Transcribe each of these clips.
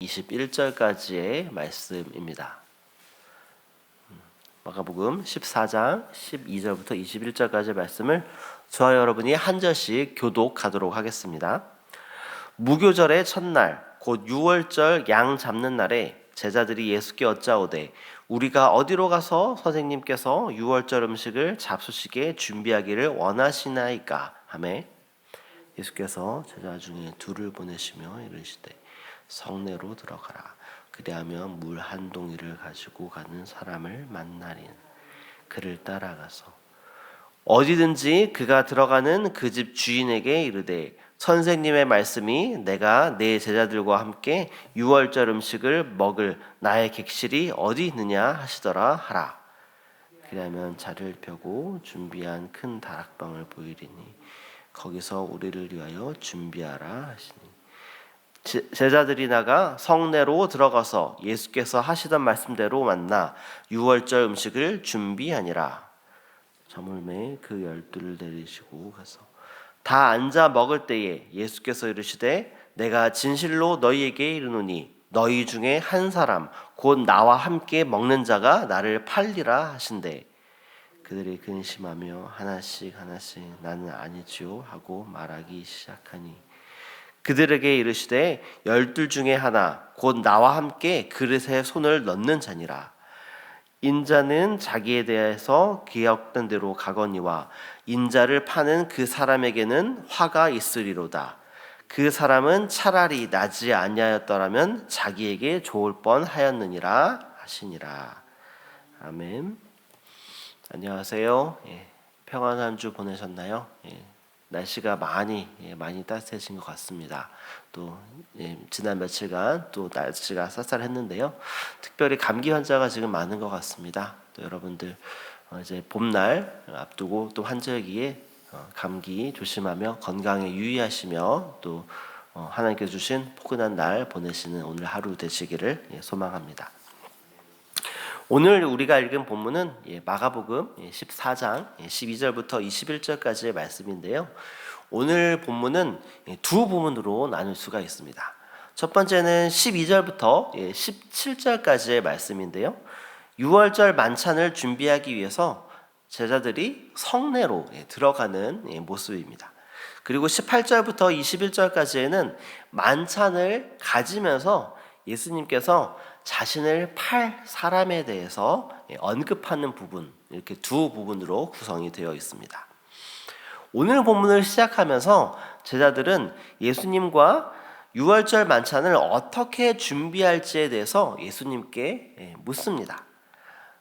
21절까지의 말씀입니다. 마가복음 14장 12절부터 21절까지의 말씀을 저와 여러분이 한 절씩 교독하도록 하겠습니다. 무교절의 첫날 곧 유월절 양 잡는 날에 제자들이 예수께 여짜오되 우리가 어디로 가서 선생님께서 유월절 음식을 잡수시게 준비하기를 원하시나이까 하매 예수께서 제자 중에 둘을 보내시며 이르시되 성내로 들어가라. 그리하면 물 한 동이를 가지고 가는 사람을 만나리니 그를 따라가서 어디든지 그가 들어가는 그 집 주인에게 이르되 선생님의 말씀이 내가 내 제자들과 함께 유월절 음식을 먹을 나의 객실이 어디 있느냐 하시더라 하라. 그러면 자리를 펴고 준비한 큰 다락방을 보이리니 거기서 우리를 위하여 준비하라 하시니 제자들이 나가 성내로 들어가서 예수께서 하시던 말씀대로 만나 유월절 음식을 준비하니라. 저물매 그 12를 내리시고 가서 다 앉아 먹을 때에 예수께서 이르시되 내가 진실로 너희에게 이르노니 너희 중에 한 사람 곧 나와 함께 먹는 자가 나를 팔리라 하신대 그들이 근심하며 하나씩 나는 아니지요 하고 말하기 시작하니 그들에게 이르시되 12 중에 하나 곧 나와 함께 그릇에 손을 넣는 자니라. 인자는 자기에 대해서 기억된 대로 가거니와 인자를 파는 그 사람에게는 화가 있으리로다. 그 사람은 차라리 나지 아니하였더라면 자기에게 좋을 뻔하였느니라 하시니라. 아멘. 안녕하세요. 평안한 주 보내셨나요? 날씨가 많이 따뜻해진 것 같습니다. 또 지난 며칠간 또 날씨가 쌀쌀했는데요. 특별히 감기 환자가 지금 많은 것 같습니다. 또 여러분들 이제 봄날 앞두고 또 환절기에 감기 조심하며 건강에 유의하시며 또 하나님께서 주신 포근한 날 보내시는 오늘 하루 되시기를 소망합니다. 오늘 우리가 읽은 본문은 마가복음 14장 12절부터 21절까지의 말씀인데요. 오늘 본문은 두 부분으로 나눌 수가 있습니다. 첫 번째는 12절부터 17절까지의 말씀인데요. 유월절 만찬을 준비하기 위해서 제자들이 성내로 들어가는 모습입니다. 그리고 18절부터 21절까지에는 만찬을 가지면서 예수님께서 자신을 팔 사람에 대해서 언급하는 부분, 이렇게 두 부분으로 구성이 되어 있습니다. 오늘 본문을 시작하면서 제자들은 예수님과 유월절 만찬을 어떻게 준비할지에 대해서 예수님께 묻습니다.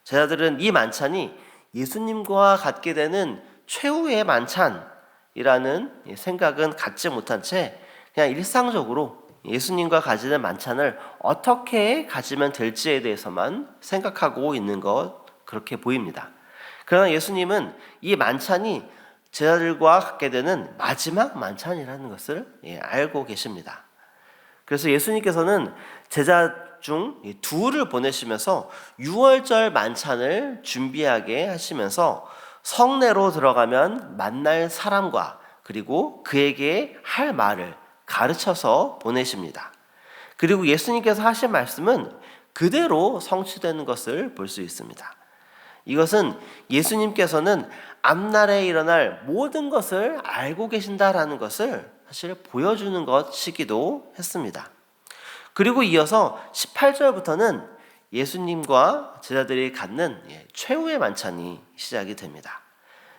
제자들은 이 만찬이 예수님과 갖게 되는 최후의 만찬이라는 생각은 갖지 못한 채 그냥 일상적으로 예수님과 가지는 만찬을 어떻게 가지면 될지에 대해서만 생각하고 있는 것 그렇게 보입니다. 그러나 예수님은 이 만찬이 제자들과 갖게 되는 마지막 만찬이라는 것을 알고 계십니다. 그래서 예수님께서는 제자 중 둘을 보내시면서 유월절 만찬을 준비하게 하시면서 성내로 들어가면 만날 사람과 그리고 그에게 할 말을 가르쳐서 보내십니다. 그리고 예수님께서 하신 말씀은 그대로 성취되는 것을 볼 수 있습니다. 이것은 예수님께서는 앞날에 일어날 모든 것을 알고 계신다라는 것을 사실 보여주는 것이기도 했습니다. 그리고 이어서 18절부터는 예수님과 제자들이 갖는 최후의 만찬이 시작이 됩니다.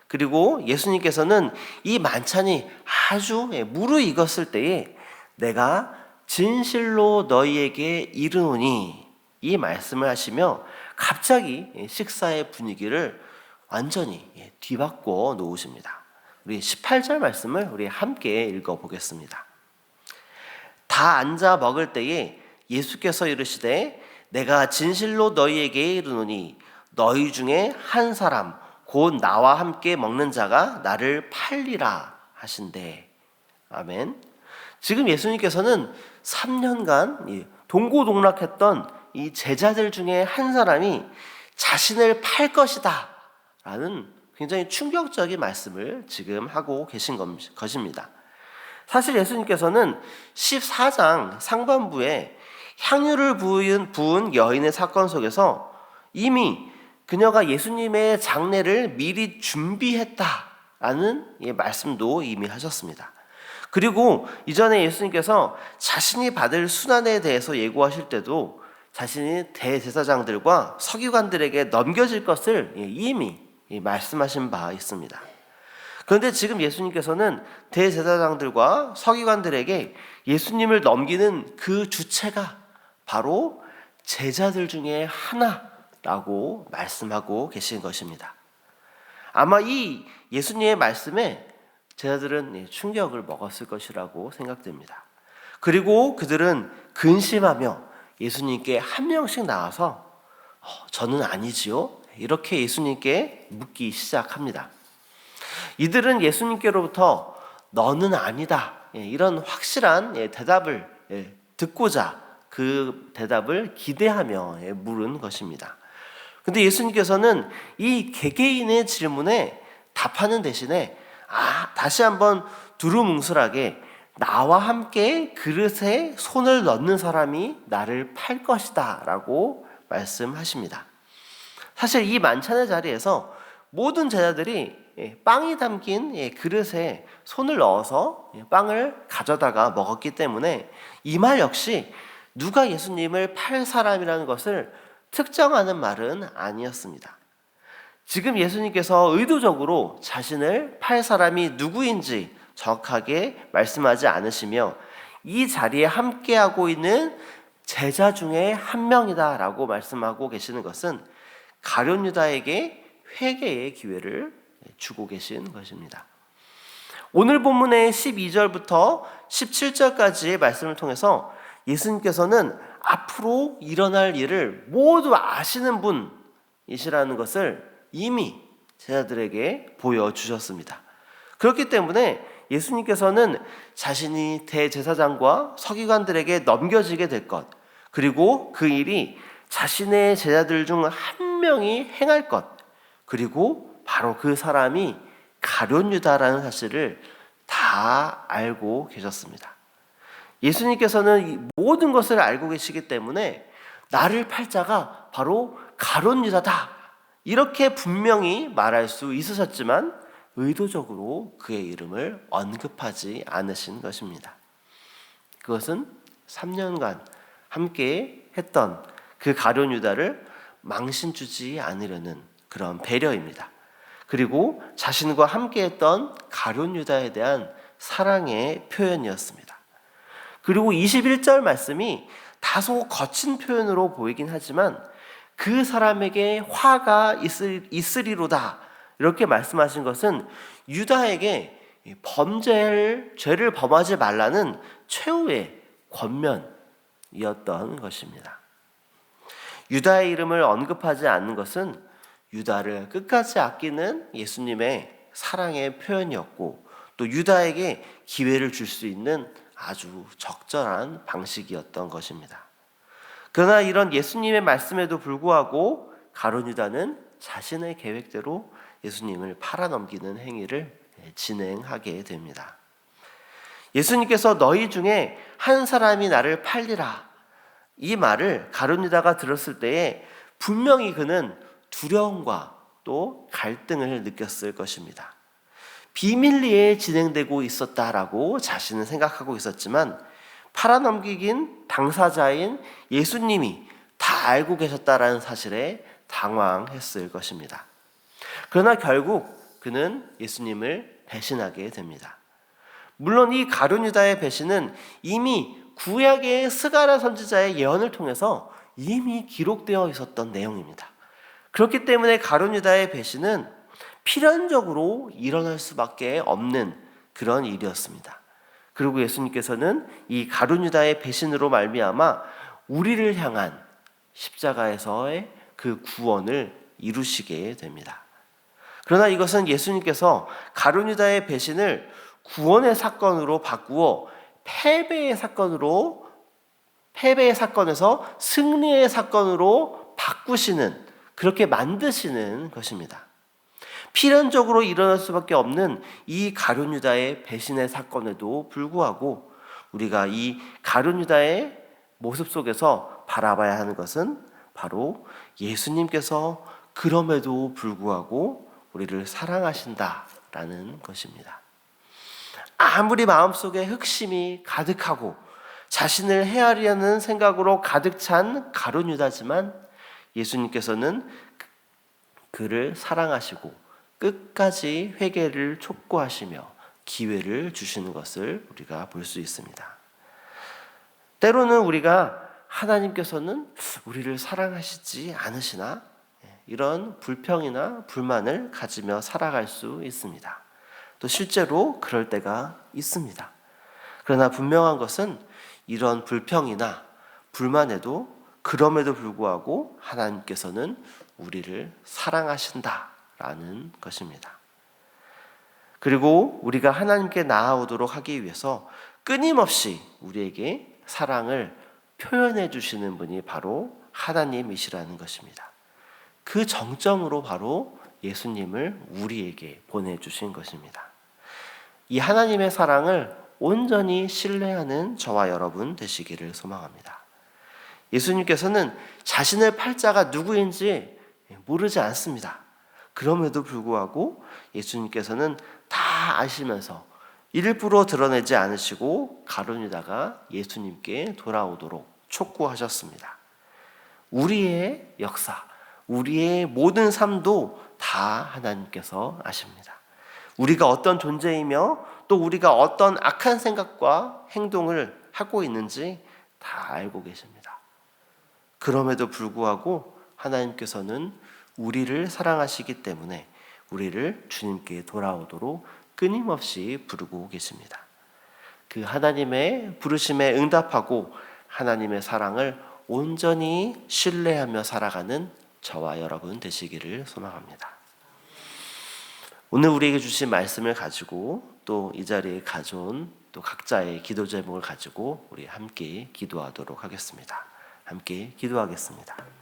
그리고 예수님께서는 이 만찬이 아주 무르익었을 때에 내가 진실로 너희에게 이르노니 이 말씀을 하시며 갑자기 식사의 분위기를 완전히 뒤바꿔 놓으십니다. 우리 18절 말씀을 우리 함께 읽어보겠습니다. 다 앉아 먹을 때에 예수께서 이르시되 내가 진실로 너희에게 이르노니 너희 중에 한 사람 곧 나와 함께 먹는 자가 나를 팔리라 하신대. 아멘. 지금 예수님께서는 3년간 동고동락했던 이 제자들 중에 한 사람이 자신을 팔 것이다 라는 굉장히 충격적인 말씀을 지금 하고 계신 것입니다. 사실 예수님께서는 14장 상반부에 향유를 부은 여인의 사건 속에서 이미 그녀가 예수님의 장례를 미리 준비했다라는 말씀도 이미 하셨습니다. 그리고 이전에 예수님께서 자신이 받을 순환에 대해서 예고하실 때도 자신이 대제사장들과 서기관들에게 넘겨질 것을 이미 말씀하신 바 있습니다. 그런데 지금 예수님께서는 대제사장들과 서기관들에게 예수님을 넘기는 그 주체가 바로 제자들 중에 하나라고 말씀하고 계신 것입니다. 아마 이 예수님의 말씀에 제자들은 충격을 먹었을 것이라고 생각됩니다. 그리고 그들은 근심하며 예수님께 한 명씩 나와서 저는 아니지요? 이렇게 예수님께 묻기 시작합니다. 이들은 예수님께로부터 너는 아니다 이런 확실한 대답을 듣고자 그 대답을 기대하며 물은 것입니다. 그런데 예수님께서는 이 개개인의 질문에 답하는 대신에 다시 한번 두루뭉술하게 나와 함께 그릇에 손을 넣는 사람이 나를 팔 것이다 라고 말씀하십니다. 사실 이 만찬의 자리에서 모든 제자들이 빵이 담긴 그릇에 손을 넣어서 빵을 가져다가 먹었기 때문에 이 말 역시 누가 예수님을 팔 사람이라는 것을 특정하는 말은 아니었습니다. 지금 예수님께서 의도적으로 자신을 팔 사람이 누구인지 정확하게 말씀하지 않으시며 이 자리에 함께하고 있는 제자 중에 한 명이다라고 말씀하고 계시는 것은 가룟 유다에게 회개의 기회를 주고 계신 것입니다. 오늘 본문의 12절부터 17절까지의 말씀을 통해서 예수님께서는 앞으로 일어날 일을 모두 아시는 분이시라는 것을 이미 제자들에게 보여주셨습니다. 그렇기 때문에 예수님께서는 자신이 대제사장과 서기관들에게 넘겨지게 될 것, 그리고 그 일이 자신의 제자들 중 한 명이 행할 것, 그리고 바로 그 사람이 가룟 유다라는 사실을 다 알고 계셨습니다. 예수님께서는 모든 것을 알고 계시기 때문에 나를 팔 자가 바로 가룟 유다다 이렇게 분명히 말할 수 있으셨지만 의도적으로 그의 이름을 언급하지 않으신 것입니다. 그것은 3년간 함께 했던 그 가룟 유다를 망신 주지 않으려는 그런 배려입니다. 그리고 자신과 함께 했던 가룟 유다에 대한 사랑의 표현이었습니다. 그리고 21절 말씀이 다소 거친 표현으로 보이긴 하지만 그 사람에게 화가 있으리로다 이렇게 말씀하신 것은 유다에게 죄를 범하지 말라는 최후의 권면이었던 것입니다. 유다의 이름을 언급하지 않는 것은 유다를 끝까지 아끼는 예수님의 사랑의 표현이었고 또 유다에게 기회를 줄 수 있는 아주 적절한 방식이었던 것입니다. 그러나 이런 예수님의 말씀에도 불구하고 가룟 유다는 자신의 계획대로 예수님을 팔아넘기는 행위를 진행하게 됩니다. 예수님께서 너희 중에 한 사람이 나를 팔리라 이 말을 가룟 유다가 들었을 때에 분명히 그는 두려움과 또 갈등을 느꼈을 것입니다. 비밀리에 진행되고 있었다라고 자신은 생각하고 있었지만 팔아넘기긴 당사자인 예수님이 다 알고 계셨다라는 사실에 당황했을 것입니다. 그러나 결국 그는 예수님을 배신하게 됩니다. 물론 이 가룟 유다의 배신은 이미 구약의 스가랴 선지자의 예언을 통해서 이미 기록되어 있었던 내용입니다. 그렇기 때문에 가룟 유다의 배신은 필연적으로 일어날 수밖에 없는 그런 일이었습니다. 그리고 예수님께서는 이 가룟 유다의 배신으로 말미암아 우리를 향한 십자가에서의 그 구원을 이루시게 됩니다. 그러나 이것은 예수님께서 가룟 유다의 배신을 구원의 사건으로 바꾸어 패배의 사건에서 승리의 사건으로 바꾸시는, 그렇게 만드시는 것입니다. 필연적으로 일어날 수밖에 없는 이 가룟 유다의 배신의 사건에도 불구하고 우리가 이 가룟 유다의 모습 속에서 바라봐야 하는 것은 바로 예수님께서 그럼에도 불구하고 우리를 사랑하신다라는 것입니다. 아무리 마음속에 흑심이 가득하고 자신을 헤아리려는 생각으로 가득 찬 가룟 유다지만 예수님께서는 그를 사랑하시고 끝까지 회개를 촉구하시며 기회를 주시는 것을 우리가 볼 수 있습니다. 때로는 우리가 하나님께서는 우리를 사랑하시지 않으시나? 이런 불평이나 불만을 가지며 살아갈 수 있습니다. 또 실제로 그럴 때가 있습니다. 그러나 분명한 것은 이런 불평이나 불만에도 그럼에도 불구하고 하나님께서는 우리를 사랑하신다라는 것입니다. 그리고 우리가 하나님께 나아오도록 하기 위해서 끊임없이 우리에게 사랑을 표현해 주시는 분이 바로 하나님이시라는 것입니다. 그 정점으로 바로 예수님을 우리에게 보내주신 것입니다. 이 하나님의 사랑을 온전히 신뢰하는 저와 여러분 되시기를 소망합니다. 예수님께서는 자신의 팔자가 누구인지 모르지 않습니다. 그럼에도 불구하고 예수님께서는 다 아시면서 일부러 드러내지 않으시고 가룟 유다가 예수님께 돌아오도록 촉구하셨습니다. 우리의 역사, 우리의 모든 삶도 다 하나님께서 아십니다. 우리가 어떤 존재이며 또 우리가 어떤 악한 생각과 행동을 하고 있는지 다 알고 계십니다. 그럼에도 불구하고 하나님께서는 우리를 사랑하시기 때문에 우리를 주님께 돌아오도록 끊임없이 부르고 계십니다. 그 하나님의 부르심에 응답하고 하나님의 사랑을 온전히 신뢰하며 살아가는 저와 여러분 되시기를 소망합니다. 오늘 우리에게 주신 말씀을 가지고 또 이 자리에 가져온 또 각자의 기도 제목을 가지고 우리 함께 기도하도록 하겠습니다. 함께 기도하겠습니다.